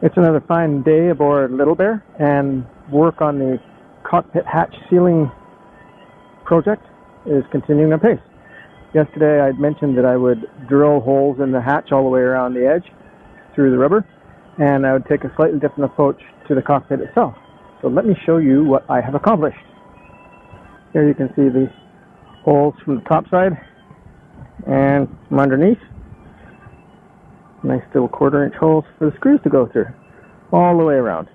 It's another fine day aboard Little Bear, and work on the cockpit hatch sealing project is continuing apace. Yesterday I'd mentioned that I would drill holes in the hatch all the way around the edge through the rubber, and I would take a slightly different approach to the cockpit itself. So let me show you what I have accomplished. Here you can see the holes from the top side and from underneath. Nice little 1/4 inch holes for the screws to go through, all the way around.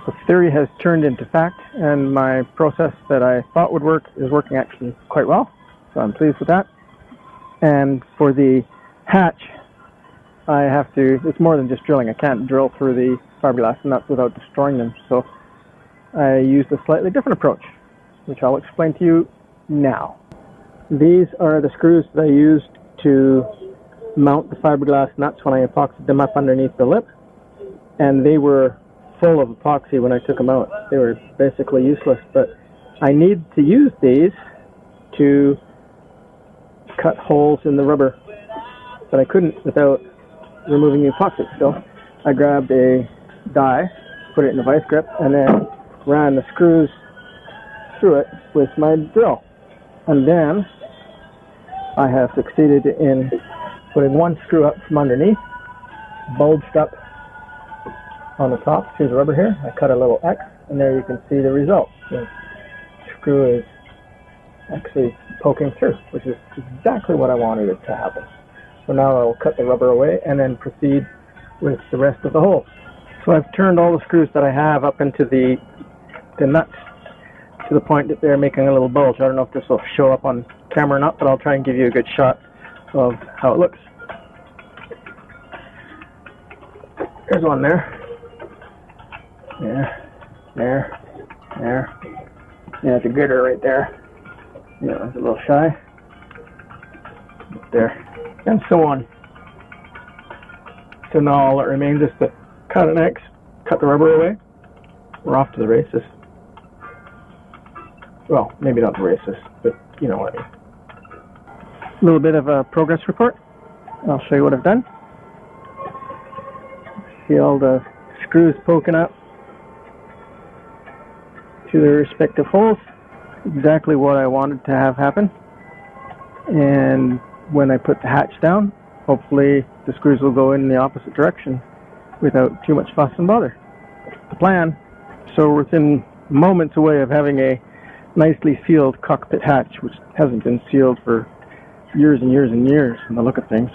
The theory has turned into fact, and my process that I thought would work is working actually quite well, so I'm pleased with that. And for the hatch, I have to, it's more than just drilling. I can't drill through the fiberglass nuts without destroying them, so I used a slightly different approach, which I'll explain to you now. These are the screws that I used to mount the fiberglass nuts when I epoxied them up underneath the lip, and they were full of epoxy when I took them out. They were basically useless, but I need to use these to cut holes in the rubber, but I couldn't without removing the epoxy. So I grabbed a die, put it in a vice grip, and then ran the screws through it with my drill. And then I have succeeded in putting one screw up from underneath, bulged up on the top. Here's the rubber here. I cut a little X, and there you can see the result. The screw is actually poking through, which is exactly what I wanted it to happen. So now I'll cut the rubber away and then proceed with the rest of the holes. So I've turned all the screws that I have up into the nuts to the point that they're making a little bulge. I don't know if this will show up on camera or not, but I'll try and give you a good shot of how it looks. There's one there. There. Yeah, it's a gooder right there. Yeah, it's a little shy. There. And so on. So now all that remains is to cut an X, cut the rubber away. We're off to the races. Well, maybe not the races, but you know what I mean. A little bit of a progress report. I'll show you what I've done. See all the screws poking up to their respective holes. Exactly what I wanted to have happen. And when I put the hatch down, hopefully the screws will go in the opposite direction without too much fuss and bother. That's the plan. So we're within moments away of having a nicely sealed cockpit hatch, which hasn't been sealed for years and years and years from the look of things.